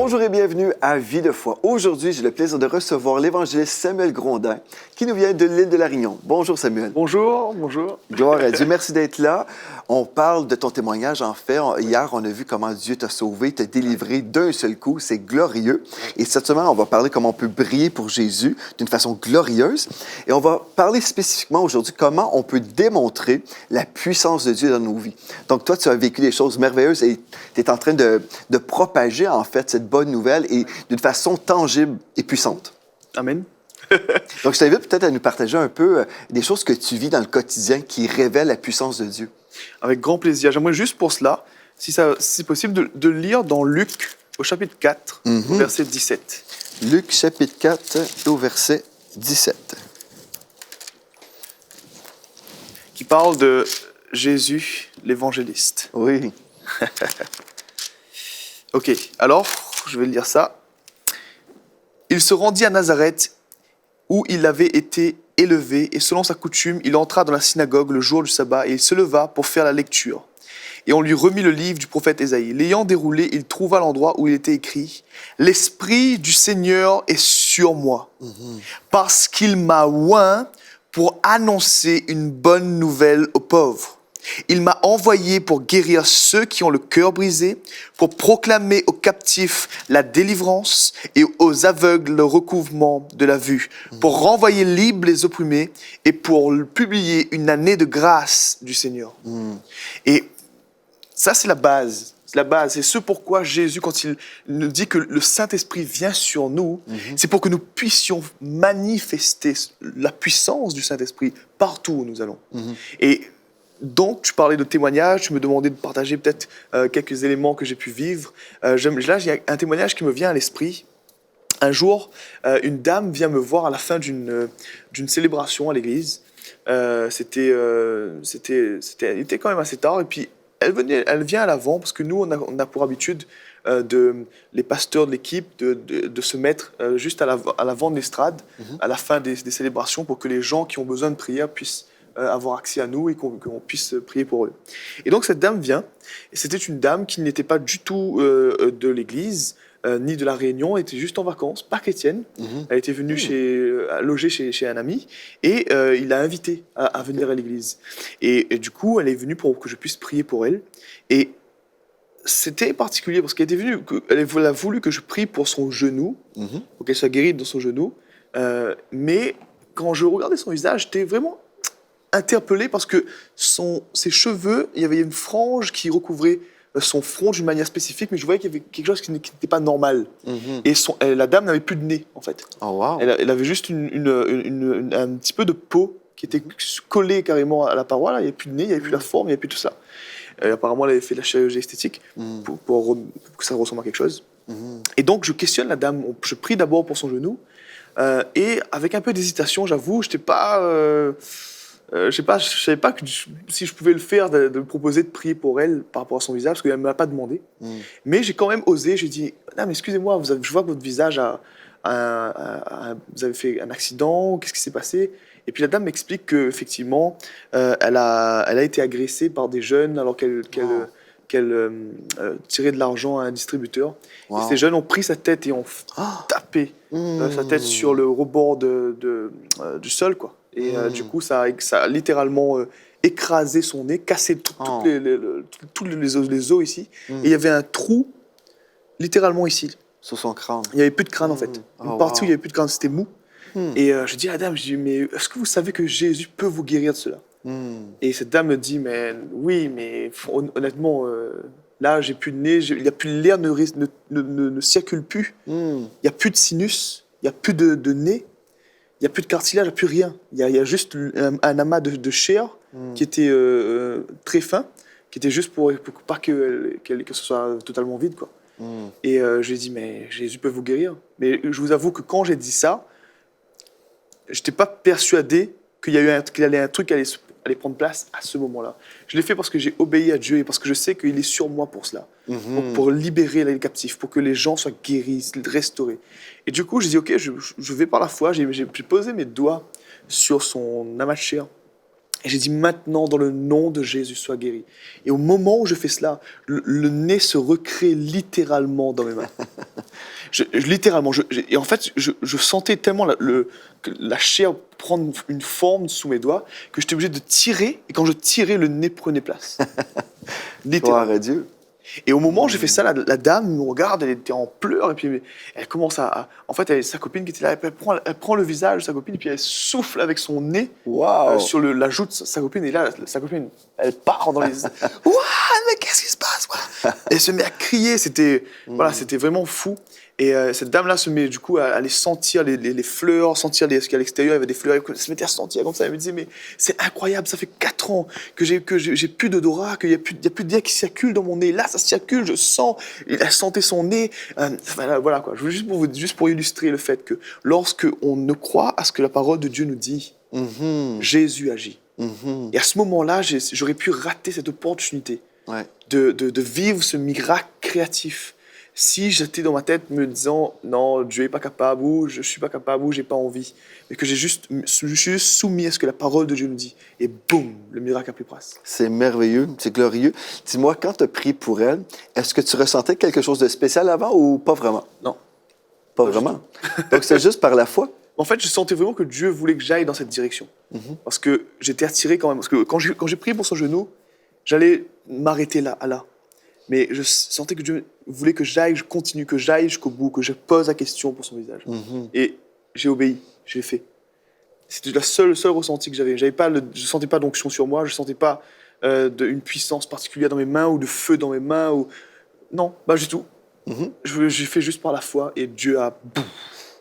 Bonjour et bienvenue à Vie de foi. Aujourd'hui, j'ai le plaisir de recevoir l'évangéliste Samuel Grondin qui nous vient de l'île de la Réunion. Bonjour Samuel. Bonjour, bonjour. Gloire à Dieu, merci d'être là. On parle de ton témoignage. En fait, hier, on a vu comment Dieu t'a sauvé, t'a délivré d'un seul coup. C'est glorieux. Et cette semaine, on va parler comment on peut briller pour Jésus d'une façon glorieuse. Et on va parler spécifiquement aujourd'hui comment on peut démontrer la puissance de Dieu dans nos vies. Donc, toi, tu as vécu des choses merveilleuses et tu es en train de propager, en fait, cette bonne nouvelle et d'une façon tangible et puissante. Amen. Donc, je t'invite peut-être à nous partager un peu des choses que tu vis dans le quotidien qui révèlent la puissance de Dieu. Avec grand plaisir. J'aimerais juste pour cela, si c'est possible, de lire dans Luc au chapitre 4, au verset 17. Luc chapitre 4 au verset 17. Qui parle de Jésus, l'évangéliste. Oui. Ok, alors, je vais lire ça. Il se rendit à Nazareth, où il avait été élevé, et selon sa coutume, il entra dans la synagogue le jour du sabbat, et il se leva pour faire la lecture. Et on lui remit le livre du prophète Ésaïe. L'ayant déroulé, il trouva l'endroit où il était écrit « L'Esprit du Seigneur est sur moi, parce qu'il m'a oint pour annoncer une bonne nouvelle aux pauvres. Il m'a envoyé pour guérir ceux qui ont le cœur brisé, pour proclamer aux captifs la délivrance et aux aveugles le recouvrement de la vue, pour renvoyer libres les opprimés et pour publier une année de grâce du Seigneur. » Et ça, c'est la base. C'est la base. C'est ce pourquoi Jésus, quand il nous dit que le Saint-Esprit vient sur nous, c'est pour que nous puissions manifester la puissance du Saint-Esprit partout où nous allons. Et donc, tu parlais de témoignages, tu me demandais de partager peut-être quelques éléments que j'ai pu vivre. Là, j'ai un témoignage qui me vient à l'esprit. Un jour, une dame vient me voir à la fin d'une célébration à l'église. Il était quand même assez tard, et puis elle vient à l'avant, parce que nous, on a pour habitude, les pasteurs de l'équipe, de se mettre juste à l'avant de l'estrade, à la fin des célébrations, pour que les gens qui ont besoin de prière puissent avoir accès à nous et qu'on puisse prier pour eux. Et donc cette dame vient, et c'était une dame qui n'était pas du tout de l'église, ni de la Réunion, elle était juste en vacances, pas chrétienne. Elle était venue loger chez un ami, et il l'a invitée à venir à l'église. Et du coup, elle est venue pour que je puisse prier pour elle. Et c'était particulier, parce qu'elle était venue, elle a voulu que je prie pour son genou, pour qu'elle soit guérie dans son genou. Mais quand je regardais son visage, j'étais vraiment interpellé, parce que ses cheveux, il y avait une frange qui recouvrait son front d'une manière spécifique, mais je voyais qu'il y avait quelque chose qui n'était pas normal. Et la dame n'avait plus de nez, en fait. Oh, wow. Elle avait juste un petit peu de peau qui était collée carrément à la paroi. Là. Il n'y avait plus de nez, il n'y avait plus la forme, il n'y avait plus tout ça. Apparemment, elle avait fait de la chirurgie esthétique pour que ça ressemble à quelque chose. Et donc, je questionne la dame. Je prie d'abord pour son genou. Et avec un peu d'hésitation, j'avoue, je savais pas si je pouvais le faire, de me proposer de prier pour elle par rapport à son visage, parce qu'elle ne me l'a pas demandé. Mais j'ai quand même osé. J'ai dit, non, mais excusez-moi, je vois que votre visage vous avez fait un accident, qu'est-ce qui s'est passé? Et puis la dame m'explique qu'effectivement, elle a été agressée par des jeunes alors qu'elle tirait de l'argent à un distributeur. Wow. Et ces jeunes ont pris sa tête et ont tapé sa tête sur le rebord du sol, quoi. Et du coup, ça a littéralement écrasé son nez, cassé tous les os ici. Et il y avait un trou, littéralement ici. Sur son crâne. Il n'y avait plus de crâne, en fait. Une partie où il n'y avait plus de crâne, c'était mou. Et je dis à la dame, mais est-ce que vous savez que Jésus peut vous guérir de cela? Et cette dame me dit, mais oui, mais honnêtement, là, j'ai plus de nez, l'air ne circule plus. Il n'y a plus de sinus, il n'y a plus de nez. Il n'y a plus de cartilage, il n'y a plus rien. Il y a juste un amas de chair qui était très fin, qui était juste pour pas que ce soit totalement vide, quoi. Et je lui ai dit, mais Jésus peut vous guérir. Mais je vous avoue que quand j'ai dit ça, je n'étais pas persuadé qu'il allait un truc allait prendre place à ce moment-là. Je l'ai fait parce que j'ai obéi à Dieu et parce que je sais qu'il est sur moi pour cela. Donc pour libérer les captifs, pour que les gens soient guéris, restaurés. Et du coup, j'ai dit, ok, je vais par la foi. J'ai posé mes doigts sur son amas de chair. Et j'ai dit, maintenant, dans le nom de Jésus, sois guéri. Et au moment où je fais cela, le nez se recrée littéralement dans mes mains. Littéralement. Et en fait, je sentais tellement que la chair prendre une forme sous mes doigts que j'étais obligé de tirer. Et quand je tirais, le nez prenait place. Littéralement. Gloire à Dieu. Et au moment où j'ai fait ça, la dame me regarde, elle était en pleurs, et puis elle commence en fait, sa copine qui était là, elle prend le visage de sa copine, et puis elle souffle avec son nez Wow. sur la joue de sa copine, et là, sa copine, elle part dans les... Ouah, mais qu'est-ce qui se passe? Et elle se met à crier, c'était vraiment fou. Et cette dame-là se met du coup à aller sentir les fleurs, sentir ce qu'il y a à l'extérieur, il y avait des fleurs, elle se mettait à sentir comme ça, elle me disait, mais c'est incroyable, ça fait 4 ans que j'ai plus d'odorat, qu'il n'y a plus d'air qui circule dans mon nez, là ça circule, je sens, elle sentait son nez, voilà quoi. Je veux juste pour illustrer le fait que lorsque on ne croit à ce que la parole de Dieu nous dit, Jésus agit. Et à ce moment-là, j'aurais pu rater cette opportunité de vivre ce miracle créatif. Si j'étais dans ma tête me disant non, Dieu n'est pas capable, ou je ne suis pas capable, ou j'ai pas envie, mais que je suis juste soumis à ce que la parole de Dieu nous dit, et boum, le miracle a pris place. C'est merveilleux, c'est glorieux. Dis-moi, quand tu as prié pour elle, est-ce que tu ressentais quelque chose de spécial avant ou pas vraiment? Non. Pas vraiment? Donc c'est juste par la foi? En fait, je sentais vraiment que Dieu voulait que j'aille dans cette direction. Parce que j'étais attiré quand même. Parce que quand j'ai prié pour son genou, j'allais m'arrêter là. Mais je sentais que Dieu voulait que j'aille, je continue, que j'aille jusqu'au bout, que je pose la question pour son visage. Et j'ai obéi, j'ai fait. C'était le seul ressenti que j'avais. Je ne sentais pas d'onction sur moi, je ne sentais pas une puissance particulière dans mes mains ou de feu dans mes mains. Non, pas du tout. J'ai fait juste par la foi et Dieu a...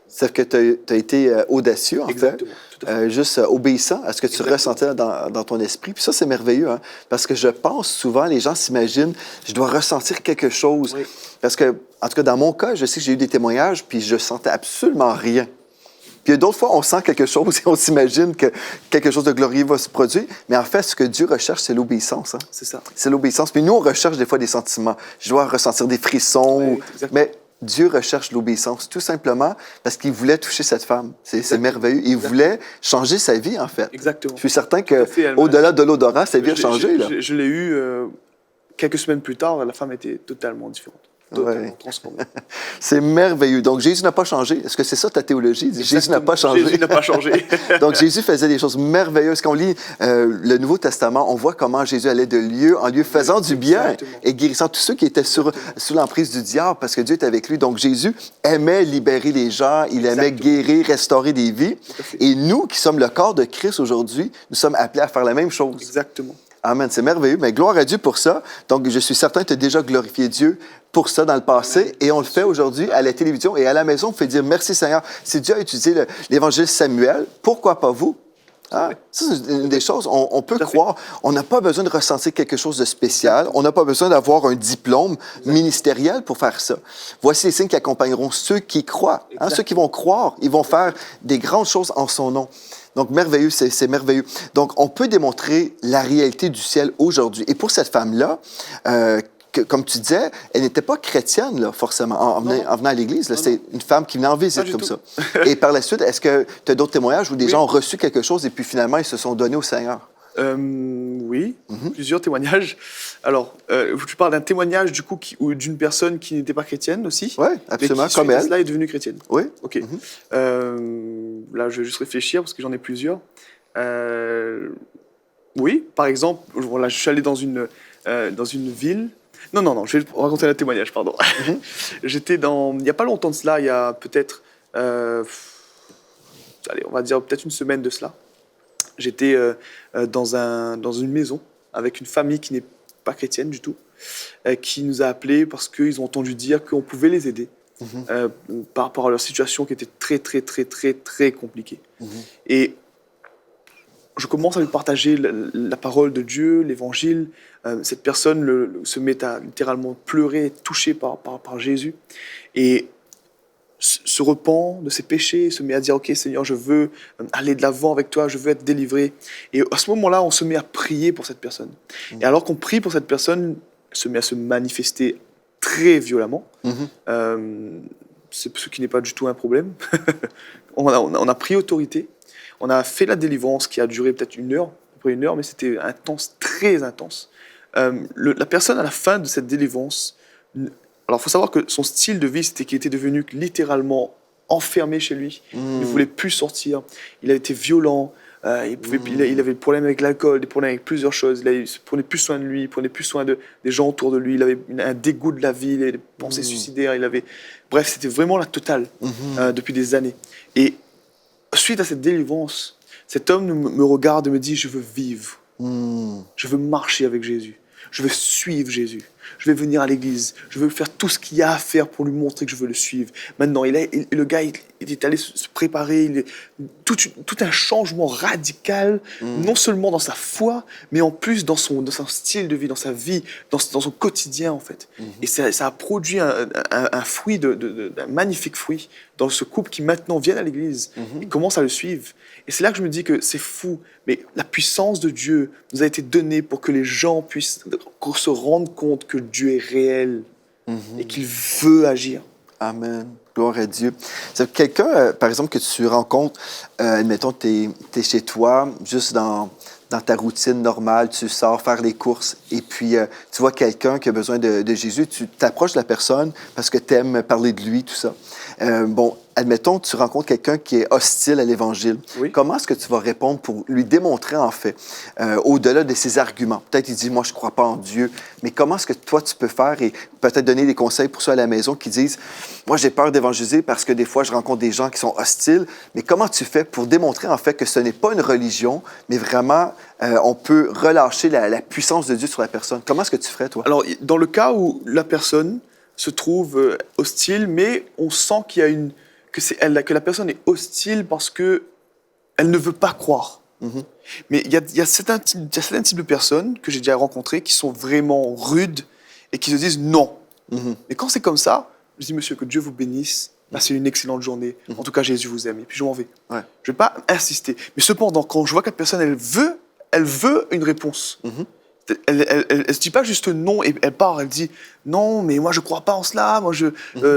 C'est-à-dire que tu as été audacieux, en Exactement, fait, juste obéissant à ce que tu ressentais dans ton esprit. Puis ça, c'est merveilleux, hein, parce que je pense souvent, les gens s'imaginent, je dois ressentir quelque chose. Oui. Parce que, en tout cas, dans mon cas, je sais que j'ai eu des témoignages, puis je sentais absolument rien. Puis d'autres fois, on sent quelque chose et on s'imagine que quelque chose de glorieux va se produire. Mais en fait, ce que Dieu recherche, c'est l'obéissance. Hein. C'est ça. C'est l'obéissance. Puis nous, on recherche des fois des sentiments. Je dois ressentir des frissons. Oui, mais Dieu recherche l'obéissance, tout simplement parce qu'il voulait toucher cette femme. C'est merveilleux. Il voulait changer sa vie, en fait. Exactement. Je suis certain qu'au-delà de l'odorat, sa vie a changé. Je l'ai eu quelques semaines plus tard, la femme était totalement différente. Totalement transformée. C'est merveilleux. Donc, Jésus n'a pas changé. Est-ce que c'est ça ta théologie? Jésus n'a pas changé. Jésus n'a pas changé. Donc, Jésus faisait des choses merveilleuses. Quand on lit le Nouveau Testament, on voit comment Jésus allait de lieu en lieu, faisant du bien et guérissant tous ceux qui étaient sous l'emprise du diable parce que Dieu était avec lui. Donc, Jésus aimait libérer les gens, il aimait guérir, restaurer des vies. Et nous, qui sommes le corps de Christ aujourd'hui, nous sommes appelés à faire la même chose. Exactement. Amen, c'est merveilleux. Mais gloire à Dieu pour ça. Donc, je suis certain que tu as déjà glorifié Dieu pour ça dans le passé. Amen. Et on le fait aujourd'hui à la télévision et à la maison. On fait dire merci Seigneur. Si Dieu a utilisé l'évangile Samuel, pourquoi pas vous? Ah, ça, c'est une des choses. On peut croire. On n'a pas besoin de ressentir quelque chose de spécial. On n'a pas besoin d'avoir un diplôme ministériel pour faire ça. Voici les signes qui accompagneront ceux qui croient. Hein, ceux qui vont croire, ils vont faire des grandes choses en son nom. Donc, merveilleux, c'est merveilleux. Donc, on peut démontrer la réalité du ciel aujourd'hui. Et pour cette femme-là, comme tu disais, elle n'était pas chrétienne, là, forcément, en venant à l'Église. C'est une femme qui venait en visite comme ça. Et par la suite, est-ce que tu as d'autres témoignages où des gens ont reçu quelque chose et puis finalement, ils se sont donnés au Seigneur? Oui, plusieurs témoignages. Alors, tu parles d'un témoignage du coup ou d'une personne qui n'était pas chrétienne aussi. Oui, absolument, mais qui, comme elle. Cela est devenue chrétienne. Oui. Ok. Là, je vais juste réfléchir parce que j'en ai plusieurs. Oui, par exemple, là, je suis allé dans une ville. Non, je vais raconter un témoignage, pardon. J'étais il n'y a pas longtemps de cela, il y a peut-être, allez, on va dire peut-être une semaine de cela. J'étais dans une maison avec une famille qui n'est pas chrétienne du tout, qui nous a appelés parce qu'ils ont entendu dire qu'on pouvait les aider par rapport à leur situation qui était très, très, très, très, très compliquée. Et je commence à lui partager la parole de Dieu, l'évangile. Cette personne se met à littéralement pleurer, être touchée par Jésus. Et se repent de ses péchés, se met à dire « Ok, Seigneur, je veux aller de l'avant avec toi, je veux être délivré. » Et à ce moment-là, on se met à prier pour cette personne. Et alors qu'on prie pour cette personne, elle se met à se manifester très violemment. C'est ce qui n'est pas du tout un problème. on a pris autorité. On a fait la délivrance qui a duré peut-être 1 heure, près 1 heure, mais c'était intense, très intense. La personne, à la fin de cette délivrance, alors il faut savoir que son style de vie, c'était qu'il était devenu littéralement enfermé chez lui. Il ne voulait plus sortir. Il a été violent. Il avait des problèmes avec l'alcool, des problèmes avec plusieurs choses. Il ne prenait plus soin de lui, il prenait plus soin des gens autour de lui. Il avait un dégoût de la vie, des pensées suicidaires. Bref, c'était vraiment la totale depuis des années. Et suite à cette délivrance, cet homme me regarde et me dit « Je veux vivre. Je veux marcher avec Jésus. Je veux suivre Jésus. Je vais venir à l'église. Je veux faire tout ce qu'il y a à faire pour lui montrer que je veux le suivre. » Maintenant, le gars, il est allé se préparer. Tout un changement radical, non seulement dans sa foi, mais en plus dans son style de vie, dans sa vie, dans son quotidien, en fait. Et ça a produit un fruit, un magnifique fruit dans ce couple qui maintenant vient à l'église et commence à le suivre. Et c'est là que je me dis que c'est fou, mais la puissance de Dieu nous a été donnée pour que les gens puissent se rendre compte que Dieu est réel et qu'il veut agir. Amen. Gloire à Dieu. C'est quelqu'un, par exemple, que tu rencontres, admettons, tu es chez toi, juste dans ta routine normale, tu sors faire les courses et puis tu vois quelqu'un qui a besoin de Jésus, tu t'approches de la personne parce que tu aimes parler de lui, tout ça. Bon, admettons, tu rencontres quelqu'un qui est hostile à l'Évangile. Oui. Comment est-ce que tu vas répondre pour lui démontrer, en fait, au-delà de ses arguments? Peut-être il dit, moi, je ne crois pas en Dieu, mais comment est-ce que toi, tu peux faire et peut-être donner des conseils pour ceux à la maison qui disent, moi, j'ai peur d'évangéliser parce que des fois, je rencontre des gens qui sont hostiles, mais comment tu fais pour démontrer, en fait, que ce n'est pas une religion, mais vraiment, on peut relâcher la puissance de Dieu sur la personne? Comment est-ce que tu ferais, toi? Alors, dans le cas où la personne se trouve hostile, mais on sent qu'il y a que la personne est hostile parce que elle ne veut pas croire. Mais il y a certains types de personnes que j'ai déjà rencontrées qui sont vraiment rudes et qui se disent non. Mais quand c'est comme ça, je dis monsieur, que Dieu vous bénisse, passez une excellente journée. En tout cas, Jésus vous aime. Et puis je m'en vais. Ouais. Je ne vais pas insister. Mais cependant, quand je vois que la personne, elle veut une réponse. Elle ne se dit pas juste non et elle part, elle dit non, mais moi je ne crois pas en cela, moi je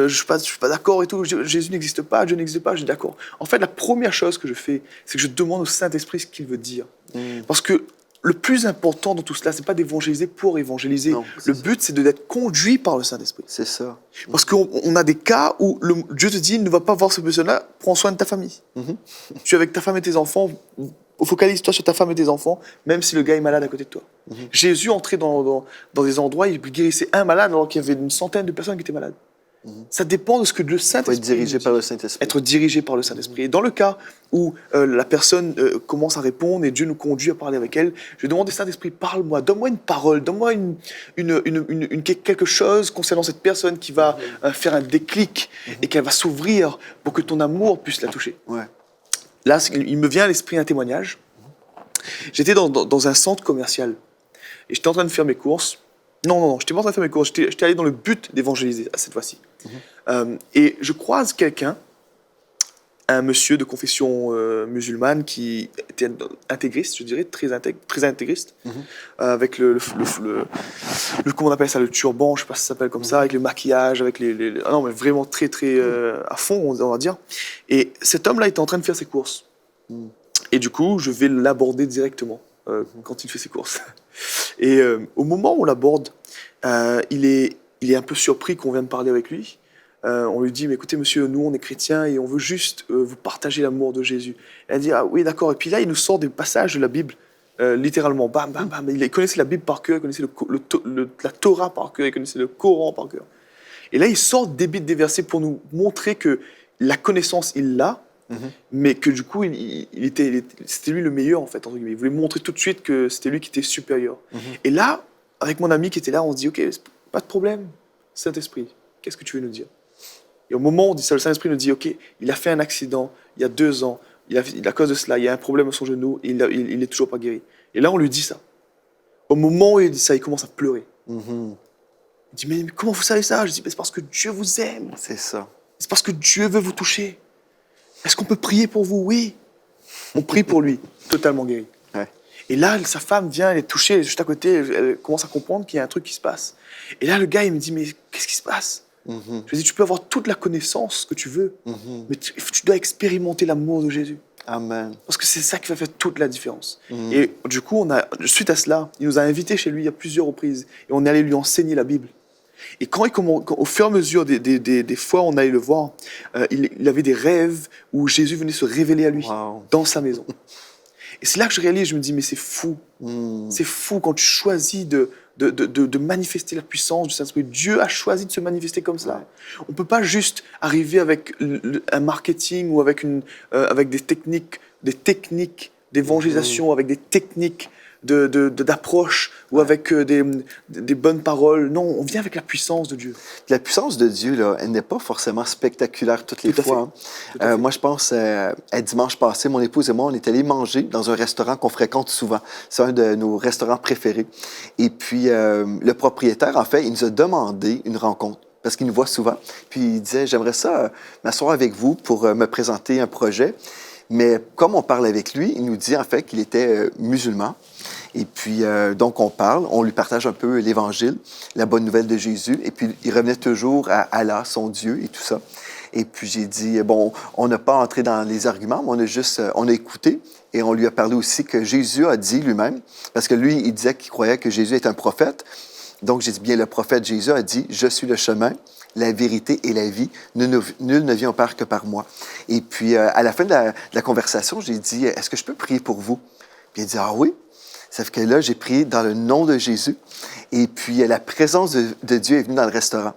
suis pas d'accord et tout, Jésus n'existe pas, Dieu n'existe pas, je suis d'accord. En fait, la première chose que je fais, c'est que je demande au Saint-Esprit ce qu'il veut dire. Parce que le plus important dans tout cela, ce n'est pas d'évangéliser pour évangéliser. Non, le but, c'est d'être conduit par le Saint-Esprit. C'est ça. Parce qu'on a des cas où Dieu te dit ne va pas voir cette personne-là, prends soin de ta famille. Tu es avec ta femme et tes enfants. Focalise-toi sur ta femme et tes enfants, même si le gars est malade à côté de toi. Jésus entrait dans des endroits, il guérissait un malade alors qu'il y avait une centaine de personnes qui étaient malades. Ça dépend de ce que le Saint-Esprit Être dirigé par le Saint-Esprit. Être dirigé par le Saint-Esprit. Et dans le cas où la personne commence à répondre et Dieu nous conduit à parler avec elle, je demande au Saint-Esprit, parle-moi, donne-moi une parole, donne-moi quelque chose concernant cette personne qui va faire un déclic et qu'elle va s'ouvrir pour que ton amour puisse la toucher. Ouais. Là, il me vient à l'esprit un témoignage. J'étais dans un centre commercial et j'étais en train de faire mes courses. Non, j'étais pas en train de faire mes courses. J'étais allé dans le but d'évangéliser cette fois-ci. Et je croise quelqu'un, un monsieur de confession musulmane qui était intégriste, je dirais, très intégriste, avec comment on appelle ça, le turban, je sais pas si ça s'appelle comme ça, avec le maquillage, avec ah non, mais vraiment très à fond, on va dire. Et cet homme-là était en train de faire ses courses. Et du coup, je vais l'aborder directement quand il fait ses courses. Et au moment où on l'aborde, il est un peu surpris qu'on vienne parler avec lui. On lui dit, mais écoutez monsieur, nous on est chrétiens et on veut juste vous partager l'amour de Jésus. Et elle dit, ah oui d'accord. Et puis là, il nous sort des passages de la Bible, littéralement, bam, bam, bam. Il connaissait la Bible par cœur, il connaissait la Torah par cœur, il connaissait le Coran par cœur. Et là, il sort des versets pour nous montrer que la connaissance, il l'a, mais que du coup, c'était lui le meilleur en fait, entre guillemets. Il voulait montrer tout de suite que c'était lui qui était supérieur. Et là, avec mon ami qui était là, on se dit, ok, pas de problème, Saint-Esprit, qu'est-ce que tu veux nous dire? Et au moment où le Saint-Esprit nous dit, ok, il a fait un accident il y a 2 ans, à cause de cela, il y a un problème à son genou, et il n'est toujours pas guéri. Et là, on lui dit ça. Au moment où il dit ça, il commence à pleurer. Il dit, mais comment vous savez ça? Je dis, c'est parce que Dieu vous aime. C'est ça. C'est parce que Dieu veut vous toucher. Est-ce qu'on peut prier pour vous? Oui. On prie pour lui, totalement guéri. Ouais. Et là, sa femme vient, elle est touchée, juste à côté, elle commence à comprendre qu'il y a un truc qui se passe. Et là, le gars, il me dit, mais qu'est-ce qui se passe? Je lui dis, tu peux avoir toute la connaissance que tu veux, mais tu dois expérimenter l'amour de Jésus. Amen. Parce que c'est ça qui va faire toute la différence. Mm. Et du coup, suite à cela, il nous a invités chez lui à plusieurs reprises. Et on est allé lui enseigner la Bible. Et au fur et à mesure des fois où on allait le voir, il avait des rêves où Jésus venait se révéler à lui Wow. dans sa maison. Et c'est là que je réalise, je me dis, mais c'est fou. Mm. C'est fou quand tu choisis de manifester la puissance du Saint-Esprit. Dieu a choisi de se manifester comme ça. On ne peut pas juste arriver avec un marketing ou avec des techniques d'évangélisation, avec des techniques d'approche ou avec des bonnes paroles. Non, on vient avec la puissance de Dieu. La puissance de Dieu, là, elle n'est pas forcément spectaculaire toutes les Tout à fois. fait. Hein. Tout à fait. Moi, je pense, à dimanche passé, mon épouse et moi, on est allés manger dans un restaurant qu'on fréquente souvent. C'est un de nos restaurants préférés. Et puis, le propriétaire, en fait, il nous a demandé une rencontre parce qu'il nous voit souvent. Puis, il disait, j'aimerais ça m'asseoir avec vous pour me présenter un projet. Mais comme on parle avec lui, il nous dit, en fait, qu'il était musulman. Et puis, donc, on lui partage un peu l'Évangile, la bonne nouvelle de Jésus. Et puis, il revenait toujours à Allah, son Dieu et tout ça. Et puis, j'ai dit, bon, on n'a pas entré dans les arguments, mais on a écouté. Et on lui a parlé aussi que Jésus a dit lui-même, parce que lui, il disait qu'il croyait que Jésus est un prophète. Donc, j'ai dit, bien, le prophète Jésus a dit, je suis le chemin, la vérité et la vie. Nul ne vient au Père que par moi. Et puis, à la fin de la conversation, j'ai dit, est-ce que je peux prier pour vous? Puis il a dit, ah oui. Ça fait que là, j'ai prié dans le nom de Jésus. Et puis, la présence de Dieu est venue dans le restaurant.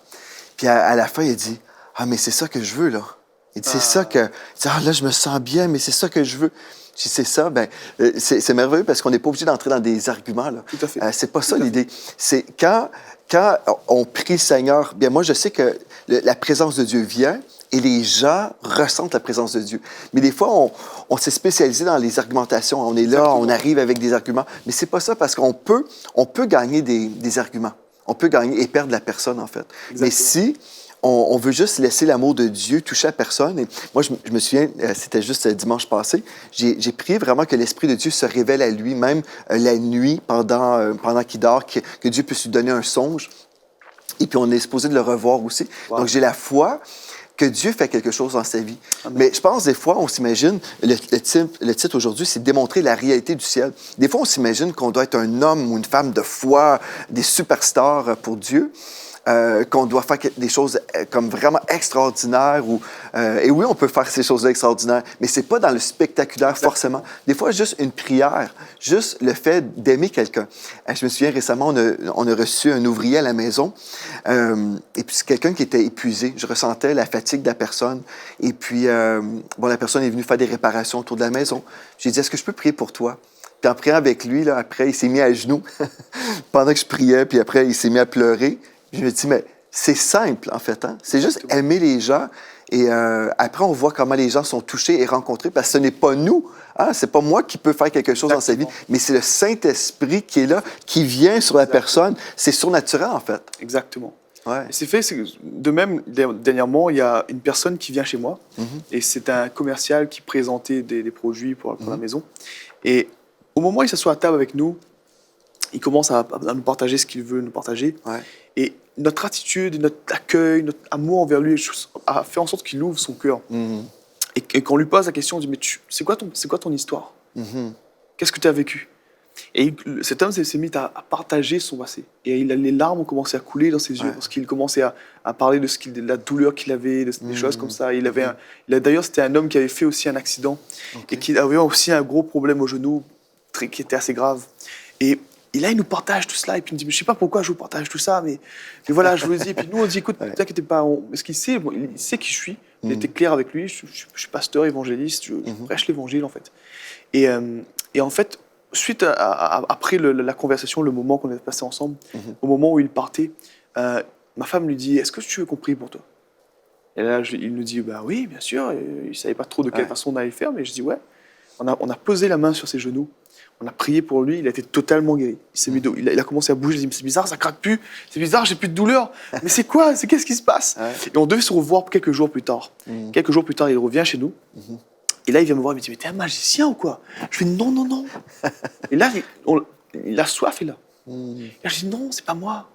Puis, à la fin, il a dit, ah, mais c'est ça que je veux, là. Il dit, c'est ça que... Il dit, ah, là, je me sens bien, mais c'est ça que je veux. Je dis, c'est ça, bien, c'est merveilleux parce qu'on n'est pas obligé d'entrer dans des arguments, là. Tout à fait. C'est pas ça l'idée. C'est quand on prie le Seigneur, bien, moi, je sais que la présence de Dieu vient et les gens ressentent la présence de Dieu. Mais des fois, on s'est spécialisé dans les argumentations. On est là, Exactement. on arrive avec des arguments. Mais c'est pas ça parce qu'on peut gagner des arguments. On peut gagner et perdre la personne, en fait. Exactement. Mais si on veut juste laisser l'amour de Dieu toucher la personne. Et moi, je me souviens, c'était juste dimanche passé, j'ai prié vraiment que l'Esprit de Dieu se révèle à lui, même la nuit, pendant qu'il dort, que Dieu puisse lui donner un songe. Et puis, on est supposé de le revoir aussi. Wow. Donc, j'ai la foi que Dieu fait quelque chose dans sa vie. Amen. Mais je pense, des fois, on s'imagine, le titre aujourd'hui, c'est démontrer la réalité du ciel. Des fois, on s'imagine qu'on doit être un homme ou une femme de foi, des superstars pour Dieu. Qu'on doit faire des choses comme vraiment extraordinaires. Et oui, on peut faire ces choses extraordinaires, mais c'est pas dans le spectaculaire forcément. Des fois, juste une prière, juste le fait d'aimer quelqu'un. Je me souviens récemment, on a reçu un ouvrier à la maison, et puis c'est quelqu'un qui était épuisé. Je ressentais la fatigue de la personne. Et puis, la personne est venue faire des réparations autour de la maison. J'ai dit, est-ce que je peux prier pour toi? Puis en priant avec lui, là, après, il s'est mis à genoux pendant que je priais, puis après, il s'est mis à pleurer. Je me dis, mais c'est simple, en fait. Hein? C'est juste aimer les gens. Et après, on voit comment les gens sont touchés et rencontrés, parce que ce n'est pas nous. Hein? C'est pas moi qui peux faire quelque chose dans sa vie, mais c'est le Saint-Esprit qui est là, qui vient sur la personne. C'est surnaturel, en fait. Exactement. Ouais. Et c'est fait, de même, dernièrement, il y a une personne qui vient chez moi, et c'est un commercial qui présentait des produits pour la maison. Et au moment où il s'assoit à table avec nous, il commence à nous partager ce qu'il veut nous partager. Ouais. Et notre attitude, notre accueil, notre amour envers lui a fait en sorte qu'il ouvre son cœur. Et quand on lui pose la question, on dit, mais c'est quoi ton histoire? Qu'est-ce que tu as vécu? Et cet homme s'est mis à partager son passé. Et les larmes ont commencé à couler dans ses yeux, parce qu'il commençait à parler de la douleur qu'il avait, des choses comme ça. D'ailleurs, c'était un homme qui avait fait aussi un accident, et qui avait aussi un gros problème au genou, qui était assez grave. Et là, il nous partage tout cela, et puis il me dit, mais je ne sais pas pourquoi je vous partage tout ça, mais voilà, je vous le dis. Et puis nous, on dit, écoute, ne t'inquiète pas, parce qu'il sait, il sait qui je suis, il était clair avec lui, je suis pasteur, évangéliste, je prêche l'évangile, en fait. Et en fait, après la conversation, le moment qu'on a passé ensemble, au moment où il partait, ma femme lui dit, est-ce que tu veux qu'on prie pour toi? Et là, il nous dit, bah oui, bien sûr. Et il ne savait pas trop de quelle façon on allait le faire, mais je dis, ouais. On a posé la main sur ses genoux. On a prié pour lui, il a été totalement guéri. Il a commencé à bouger, il a dit, c'est bizarre, ça craque plus, c'est bizarre, j'ai plus de douleur. Mais c'est quoi? Qu'est-ce qui se passe? Et on devait se revoir quelques jours plus tard. Quelques jours plus tard, il revient chez nous. Et là, il vient me voir, il me dit, mais t'es un magicien ou quoi? Je fais, non, non, non. Et là, il a soif, est là. Et là, je dis, non, c'est pas moi,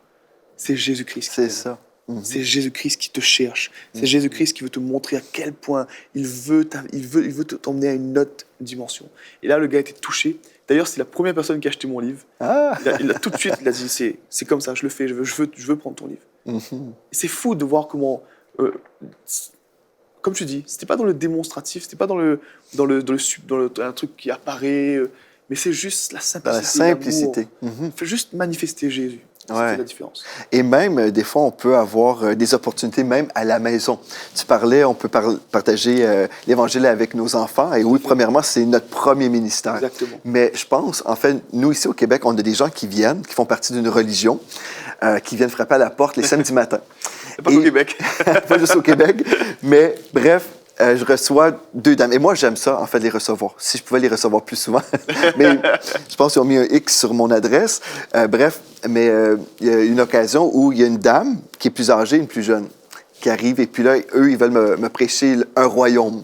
c'est Jésus-Christ. C'est ça. C'est Jésus-Christ qui te cherche. C'est Jésus-Christ qui veut te montrer à quel point il veut t'emmener à une autre dimension. Et là, le gars était touché. D'ailleurs, c'est la première personne qui a acheté mon livre. Ah! Il a tout de suite, il a dit, c'est comme ça, je le fais, je veux prendre ton livre. Mhm. C'est fou de voir comment, comme tu dis, c'était pas dans le démonstratif, c'était pas dans un truc qui apparaît, mais c'est juste la Dans la simplicité. simplicité. L'amour. Fait juste manifester Jésus. Ça Ouais. fait la différence. Et même, des fois, on peut avoir des opportunités même à la maison. Tu parlais, on peut partager l'Évangile avec nos enfants. Et oui, premièrement, c'est notre premier ministère. Exactement. Mais je pense, en fait, nous, ici au Québec, on a des gens qui viennent, qui font partie d'une religion, qui viennent frapper à la porte les samedis matins. Pas au Québec. Pas juste au Québec. Mais bref, je reçois 2 dames. Et moi, j'aime ça, en fait, les recevoir. Si je pouvais les recevoir plus souvent. Mais je pense qu'ils ont mis un X sur mon adresse. Bref, mais il y a une occasion où il y a une dame qui est plus âgée, une plus jeune, qui arrive. Et puis là, eux, ils veulent me prêcher un royaume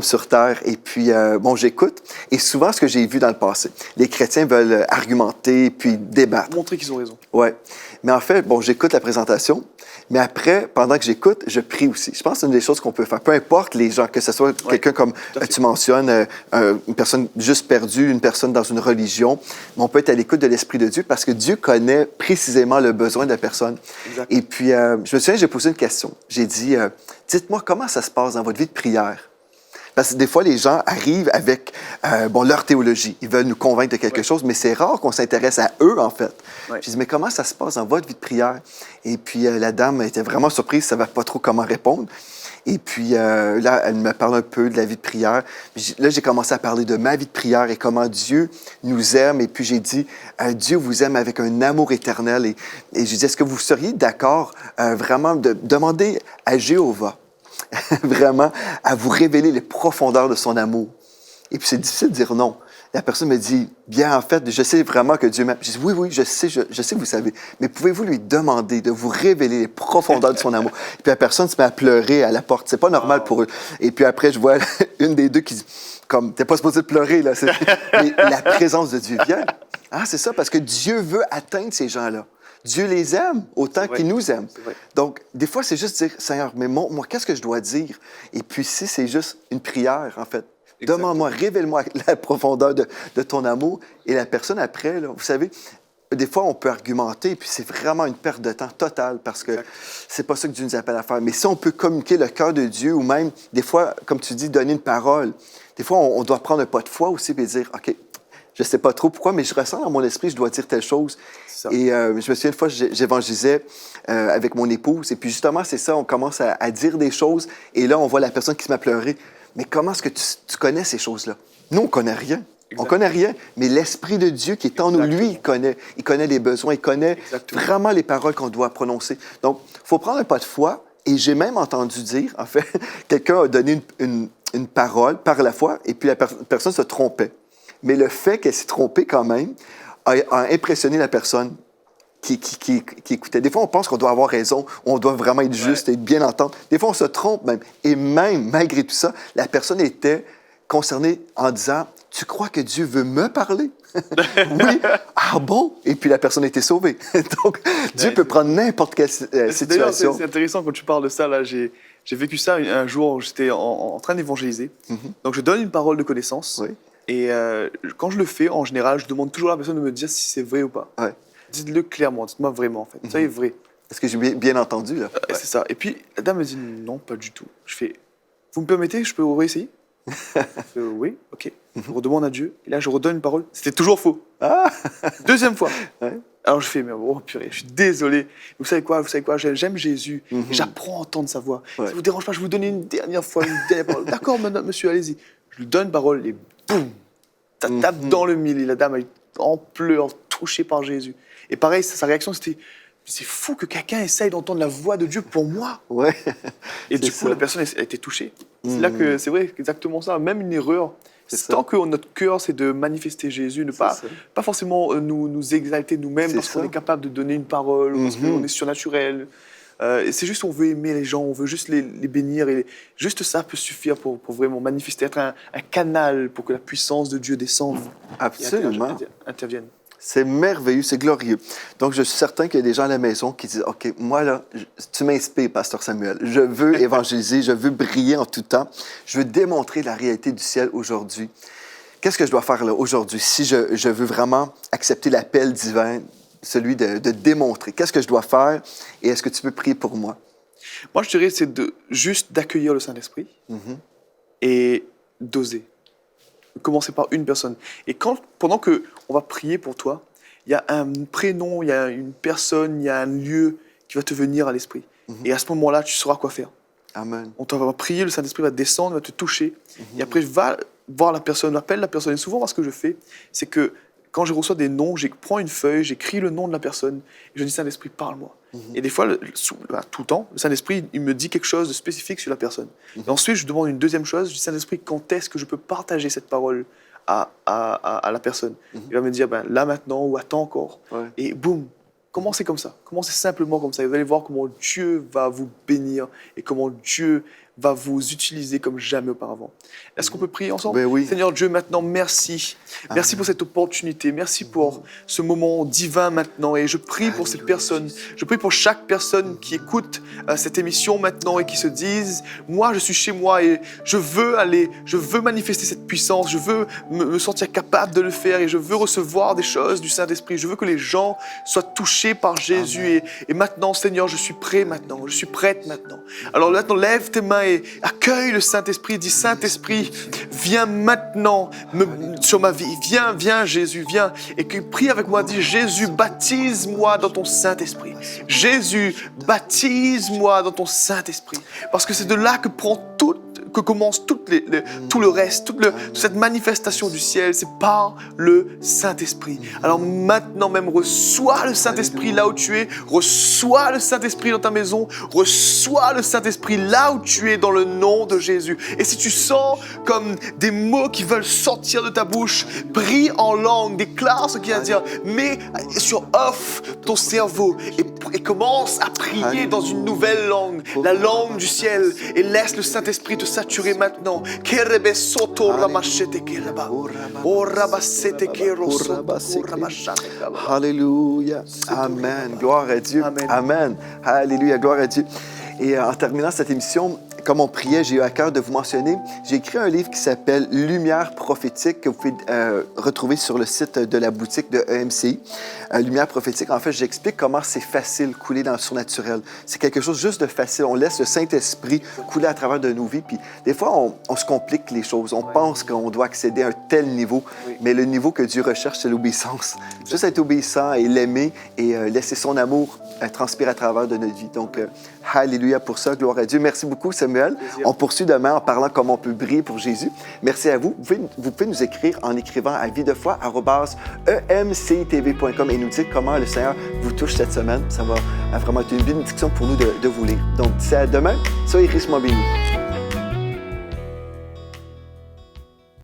sur terre. Et puis, bon, j'écoute. Et souvent, ce que j'ai vu dans le passé, les chrétiens veulent argumenter puis débattre. Montrer qu'ils ont raison. Ouais. Mais en fait, bon, j'écoute la présentation, mais après, pendant que j'écoute, je prie aussi. Je pense que c'est une des choses qu'on peut faire. Peu importe les gens, que ce soit quelqu'un comme tu mentionnes, une personne juste perdue, une personne dans une religion, mais on peut être à l'écoute de l'Esprit de Dieu parce que Dieu connaît précisément le besoin de la personne. Exact. Et puis, je me souviens, j'ai posé une question. J'ai dit, dites-moi comment ça se passe dans votre vie de prière. Parce que des fois, les gens arrivent avec leur théologie. Ils veulent nous convaincre de quelque chose, mais c'est rare qu'on s'intéresse à eux, en fait. Ouais. Je dis, mais comment ça se passe dans votre vie de prière? Et puis, la dame était vraiment surprise, elle ne savait pas trop comment répondre. Et puis, là, elle me parle un peu de la vie de prière. Là, j'ai commencé à parler de ma vie de prière et comment Dieu nous aime. Et puis, j'ai dit, Dieu vous aime avec un amour éternel. Et j'ai dit, est-ce que vous seriez d'accord vraiment de demander à Jéhovah vraiment à vous révéler les profondeurs de son amour? Et puis c'est difficile de dire non. La personne me dit, bien en fait, je sais vraiment que Dieu m'aime. Je dis, oui, je sais que vous savez, mais pouvez-vous lui demander de vous révéler les profondeurs de son amour? Et puis la personne se met à pleurer à la porte. C'est pas normal pour eux. Et puis après, je vois une des deux qui dit, comme, t'es pas supposé de pleurer, là. Mais la présence de Dieu vient. Ah, c'est ça, parce que Dieu veut atteindre ces gens-là. Dieu les aime autant qu'il nous aime. Donc, des fois, c'est juste dire, Seigneur, mais moi, qu'est-ce que je dois dire? Et puis, si c'est juste une prière, en fait, demande-moi, révèle-moi la profondeur de ton amour. Et la personne après, là, vous savez, des fois, on peut argumenter, et puis c'est vraiment une perte de temps totale parce que c'est pas ça que Dieu nous appelle à faire. Mais si on peut communiquer le cœur de Dieu, ou même, des fois, comme tu dis, donner une parole, des fois, on doit prendre un pas de foi aussi et dire, OK, je sais pas trop pourquoi, mais je ressens dans mon esprit, je dois dire telle chose. Et je me souviens une fois, j'évangélisais avec mon épouse, et puis justement, c'est ça, on commence à dire des choses, et là, on voit la personne qui se met à pleurer. Mais comment est-ce que tu connais ces choses-là? Nous, on connaît rien. On connaît rien, mais l'Esprit de Dieu qui est en nous, lui, il connaît les besoins, il connaît vraiment les paroles qu'on doit prononcer. Donc, il faut prendre un pas de foi, et j'ai même entendu dire, en fait, quelqu'un a donné une parole par la foi, et puis la personne se trompait. Mais le fait qu'elle s'est trompée quand même a impressionné la personne qui écoutait. Des fois, on pense qu'on doit avoir raison, on doit vraiment être juste et bien entendre. Des fois, on se trompe même. Et même, malgré tout ça, la personne était concernée en disant, « Tu crois que Dieu veut me parler? » Oui. Ah bon? Et puis la personne a été sauvée. Donc, Dieu peut prendre n'importe quelle situation. C'est intéressant quand tu parles de ça. Là, j'ai vécu ça un jour où j'étais en train d'évangéliser. Donc, je donne une parole de connaissance. Oui. Et quand je le fais, en général, je demande toujours à la personne de me dire si c'est vrai ou pas. Ouais. Dites-le clairement, dites-moi vraiment, en fait. Ça est vrai. Est-ce que j'ai bien entendu, là? C'est ça. Et puis, la dame me dit non, pas du tout. Je fais, vous me permettez, je peux réessayer? Je fais, oui, ok. Je redemande à Dieu. Et là, je redonne une parole. C'était toujours faux. Ah! Deuxième fois. Ouais. Alors je fais, mais oh purée, je suis désolé. Vous savez quoi, j'aime Jésus. Et j'apprends à entendre sa voix. Ouais. Ça vous dérange pas, je vais vous donner une dernière fois, une dernière parole. D'accord, monsieur, allez-y. Je lui donne parole et boum, ça tape dans le mille. Et la dame, elle est en pleurs, touchée par Jésus. Et pareil, sa réaction, c'était, c'est fou que quelqu'un essaye d'entendre la voix de Dieu pour moi. Ouais. Et du coup, la personne a été touchée. C'est là que c'est vrai, exactement ça. Même une erreur. Tant que notre cœur, c'est de manifester Jésus, ne pas forcément nous exalter nous-mêmes parce qu'on est capable de donner une parole, parce qu'on est surnaturel. Et c'est juste on veut aimer les gens, on veut juste les bénir. Et juste ça peut suffire pour vraiment manifester, être un canal pour que la puissance de Dieu descende. Absolument. Et intervienne. C'est merveilleux, c'est glorieux. Donc, je suis certain qu'il y a des gens à la maison qui disent, OK, moi, là, tu m'inspires, Pasteur Samuel. Je veux évangéliser, je veux briller en tout temps. Je veux démontrer la réalité du ciel aujourd'hui. Qu'est-ce que je dois faire là aujourd'hui si je veux vraiment accepter l'appel divin, celui de démontrer? Qu'est-ce que je dois faire et est-ce que tu peux prier pour moi? Moi, je dirais, c'est juste d'accueillir le Saint-Esprit et d'oser. Commencer par une personne. Et pendant qu'on va prier pour toi, il y a un prénom, il y a une personne, il y a un lieu qui va te venir à l'esprit. Et à ce moment-là, tu sauras quoi faire. Amen. On va prier, le Saint-Esprit va descendre, va te toucher. Et après, va voir la personne, appelle la personne. Et souvent, moi, ce que je fais, c'est que quand je reçois des noms, je prends une feuille, j'écris le nom de la personne, et je dis, Saint-Esprit, parle-moi. Et des fois, tout le temps, le Saint-Esprit, il me dit quelque chose de spécifique sur la personne. Et ensuite, je demande une deuxième chose, je dis, Saint-Esprit, quand est-ce que je peux partager cette parole à la personne? Il va me dire, là maintenant, ou attends encore. Ouais. Et boum, commencez comme ça. Commencez simplement comme ça. Et vous allez voir comment Dieu va vous bénir et comment Dieu va vous utiliser comme jamais auparavant. Est-ce qu'on peut prier ensemble? Ben oui. Seigneur Dieu, maintenant, merci. Merci pour cette opportunité. Merci pour ce moment divin maintenant. Et je prie pour cette personne. Je prie pour chaque personne qui écoute cette émission maintenant et qui se dise, moi, je suis chez moi et je veux manifester cette puissance. Je veux me sentir capable de le faire et je veux recevoir des choses du Saint-Esprit. Je veux que les gens soient touchés par Jésus. Et maintenant, Seigneur, je suis prêt maintenant. Je suis prête maintenant. Alors maintenant, lève tes mains et accueille le Saint-Esprit. Dis, Saint-Esprit, viens maintenant sur ma vie. Viens Jésus, viens. Et prie avec moi, dis, Jésus, baptise-moi dans ton Saint-Esprit. Jésus, baptise-moi dans ton Saint-Esprit. Parce que c'est de là que commence tout le reste, toute cette manifestation du ciel, c'est par le Saint-Esprit. Alors maintenant même, reçois le Saint-Esprit là où tu es, reçois le Saint-Esprit dans ta maison, reçois le Saint-Esprit là où tu es dans le nom de Jésus. Et si tu sens comme des mots qui veulent sortir de ta bouche, prie en langue, déclare ce qu'il y a à dire, mets sur off ton cerveau et commence à prier dans une nouvelle langue, la langue du ciel, et laisse le Saint-Esprit te saturer maintenant. Alléluia. Amen. Gloire à Dieu. Amen. Amen. Alléluia. Gloire à Dieu. Et en terminant cette émission, comme on priait, j'ai eu à cœur de vous mentionner, j'ai écrit un livre qui s'appelle Lumière prophétique, que vous pouvez retrouver sur le site de la boutique de EMCI. Lumière prophétique, en fait, j'explique comment c'est facile couler dans le surnaturel. C'est quelque chose juste de facile. On laisse le Saint-Esprit couler à travers de nos vies. Puis des fois, on se complique les choses. On pense qu'on doit accéder à un tel niveau, mais le niveau que Dieu recherche, c'est l'obéissance. Juste être obéissant et l'aimer et laisser son amour transpirer à travers de notre vie. Donc, alléluia pour ça, gloire à Dieu. Merci beaucoup, Samuel. On poursuit demain en parlant comment on peut briller pour Jésus. Merci à vous. Vous pouvez nous écrire en écrivant à videfoi@emcitv.com et nous dire comment le Seigneur vous touche cette semaine. Ça va vraiment être une bénédiction pour nous de vous lire. Donc, d'ici à demain, soyez richement bénis.